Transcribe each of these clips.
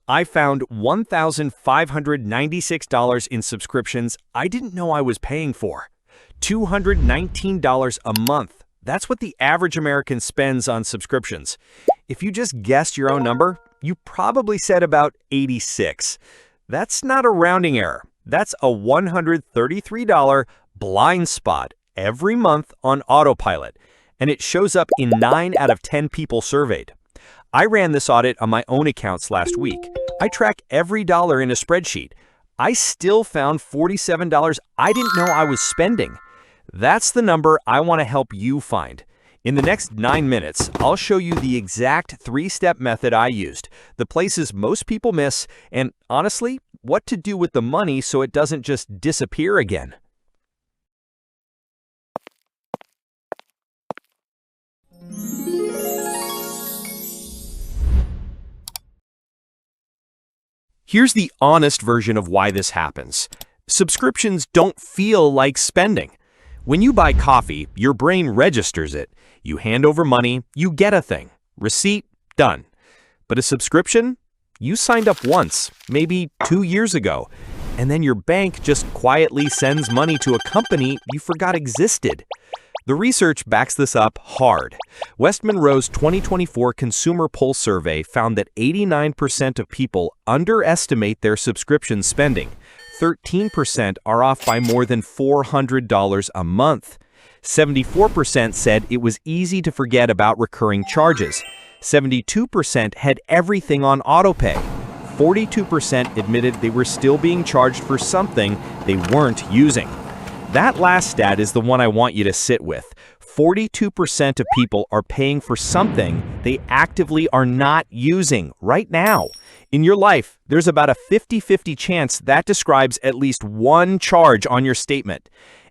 I found $1,596 in subscriptions I didn't know I was paying for. $219 a month. That's what the average American spends on subscriptions. If you just guessed your own number, you probably said about 86. That's not a rounding error. That's a $133 blind spot every month on autopilot, and it shows up in 9 out of 10 people surveyed. I ran this audit on my own accounts last week. I track every dollar in a spreadsheet. I still found $47 I didn't know I was spending. That's the number I want to help you find. In the next 9 minutes, I'll show you the exact 3-step method I used, the places most people miss, and honestly, what to do with the money so it doesn't just disappear again. Here's the honest version of why this happens. Subscriptions don't feel like spending. When you buy coffee, your brain registers it. You hand over money, you get a thing. Receipt, done. But a subscription? You signed up once, maybe 2 years ago, and then your bank just quietly sends money to a company you forgot existed. The research backs this up hard. West Monroe's 2024 Consumer Pulse Survey found that 89% of people underestimate their subscription spending. 13% are off by more than $400 a month. 74% said it was easy to forget about recurring charges. 72% had everything on autopay. 42% admitted they were still being charged for something they weren't using. That last stat is the one I want you to sit with. 42% of people are paying for something they actively are not using right now. In your life, there's about a 50-50 chance that describes at least one charge on your statement.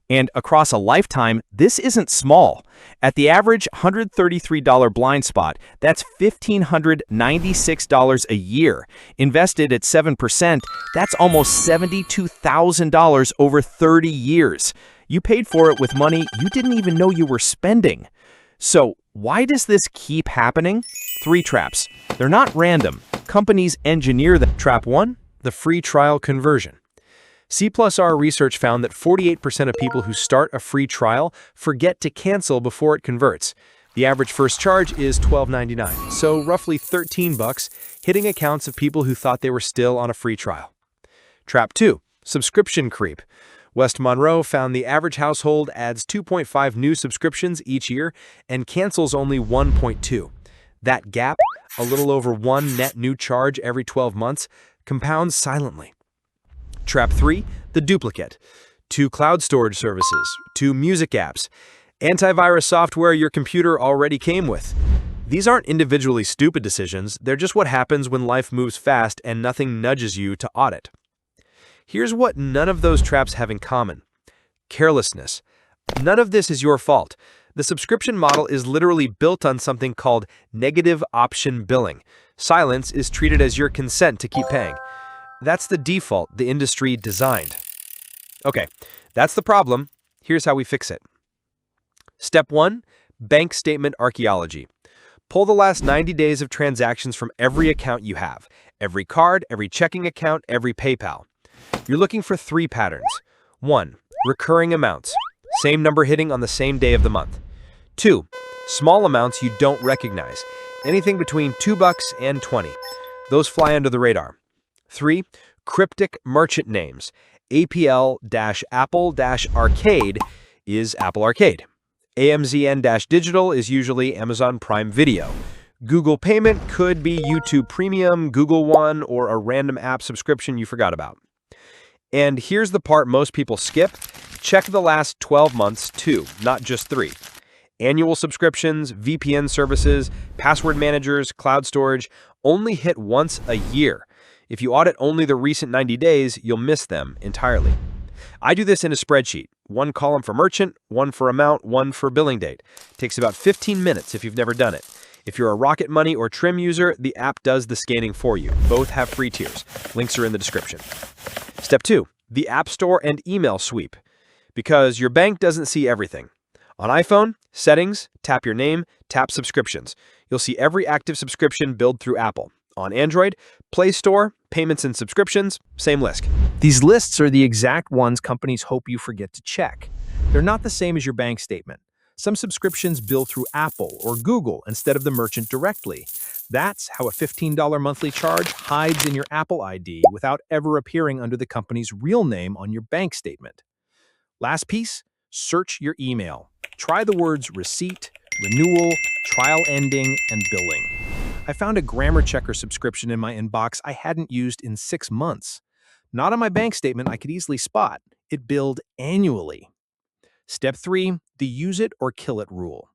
And across a lifetime, this isn't small. At the average $133 blind spot, that's $1,596 a year. Invested at 7%, that's almost $72,000 over 30 years. You paid for it with money you didn't even know you were spending. So why does this keep happening? 3 traps. They're not random. Companies engineer them. Trap 1, the free trial conversion. C+R research found that 48% of people who start a free trial forget to cancel before it converts. The average first charge is $12.99, so roughly $13, hitting accounts of people who thought they were still on a free trial. Trap 2, subscription creep. West Monroe found the average household adds 2.5 new subscriptions each year and cancels only 1.2. That gap, a little over 1 net new charge every 12 months, compounds silently. Trap 3, the duplicate. 2 cloud storage services, 2 music apps, antivirus software your computer already came with. These aren't individually stupid decisions, they're just what happens when life moves fast and nothing nudges you to audit. Here's what none of those traps have in common. Carelessness. None of this is your fault. The subscription model is literally built on something called negative option billing. Silence is treated as your consent to keep paying. That's the default the industry designed. Okay, that's the problem. Here's how we fix it. Step 1, bank statement archaeology. Pull the last 90 days of transactions from every account you have. Every card, every checking account, every PayPal. You're looking for 3 patterns. 1, recurring amounts. Same number hitting on the same day of the month. 2, small amounts you don't recognize. Anything between $2 and $20. Those fly under the radar. 3, cryptic merchant names. APL-Apple-Arcade is Apple Arcade. AMZN-Digital is usually Amazon Prime Video. Google Payment could be YouTube Premium, Google One, or a random app subscription you forgot about. And here's the part most people skip. Check the last 12 months too, not just 3. Annual subscriptions, VPN services, password managers, cloud storage only hit once a year. If you audit only the recent 90 days, you'll miss them entirely. I do this in a spreadsheet. 1 column for merchant, 1 for amount, 1 for billing date. It takes about 15 minutes if you've never done it. If you're a Rocket Money or Trim user, the app does the scanning for you. Both have free tiers. Links are in the description. Step 2, the App Store and email sweep. Because your bank doesn't see everything. On iPhone, settings, tap your name, tap subscriptions. You'll see every active subscription billed through Apple. On Android, Play Store, payments and subscriptions, same list. These lists are the exact ones companies hope you forget to check. They're not the same as your bank statement. Some subscriptions bill through Apple or Google instead of the merchant directly. That's how a $15 monthly charge hides in your Apple ID without ever appearing under the company's real name on your bank statement. Last piece, search your email. Try the words receipt, renewal, trial ending, and billing. I found a grammar checker subscription in my inbox I hadn't used in 6 months. Not on my bank statement I could easily spot. It billed annually. Step 3, the use it or kill it rule.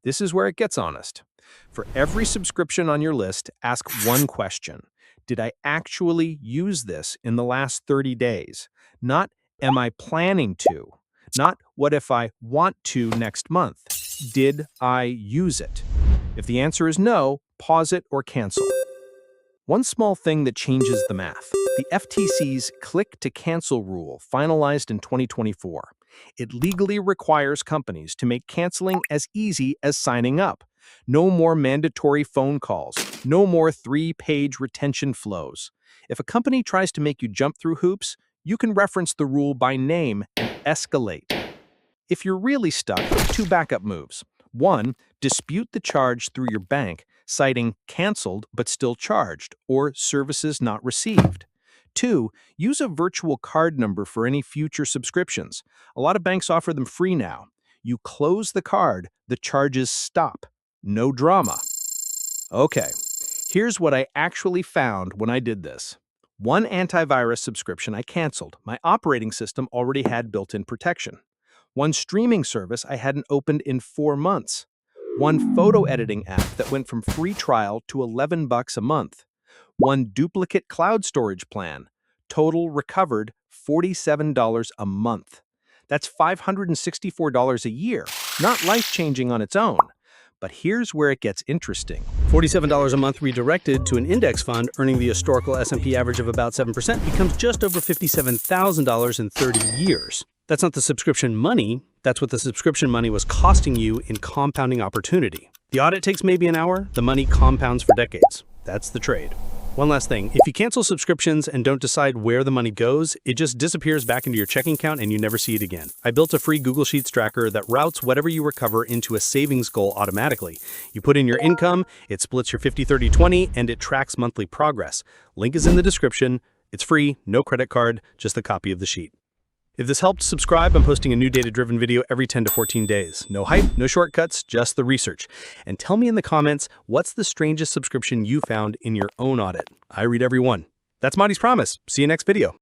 This is where it gets honest. For every subscription on your list, ask one question. Did I actually use this in the last 30 days? Not, am I planning to? Not, what if I want to next month? Did I use it? If the answer is no, pause it or cancel. One small thing that changes the math. The FTC's Click-to-Cancel Rule, finalized in 2024. It legally requires companies to make canceling as easy as signing up. No more mandatory phone calls. No more 3-page retention flows. If a company tries to make you jump through hoops, you can reference the rule by name and escalate. If you're really stuck, 2 backup moves. 1, dispute the charge through your bank, citing canceled but still charged or services not received. 2, use a virtual card number for any future subscriptions. A lot of banks offer them free now. You close the card, the charges stop. No drama. Okay, here's what I actually found when I did this. One antivirus subscription I canceled. My operating system already had built-in protection. One streaming service I hadn't opened in 4 months. One photo editing app that went from free trial to $11 a month. One duplicate cloud storage plan. Total recovered $47 a month. That's $564 a year, not life-changing on its own. But here's where it gets interesting. $47 a month redirected to an index fund earning the historical S&P average of about 7% becomes just over $57,000 in 30 years. That's not the subscription money, that's what the subscription money was costing you in compounding opportunity. The audit takes maybe an hour, the money compounds for decades. That's the trade. One last thing, if you cancel subscriptions and don't decide where the money goes, it just disappears back into your checking account and you never see it again. I built a free Google Sheets tracker that routes whatever you recover into a savings goal automatically. You put in your income, it splits your 50-30-20, and it tracks monthly progress. Link is in the description. It's free, no credit card, just a copy of the sheet. If this helped, subscribe. I'm posting a new data-driven video every 10 to 14 days. No hype, no shortcuts, just the research. And tell me in the comments, what's the strangest subscription you found in your own audit? I read every one. That's Monty's promise. See you next video.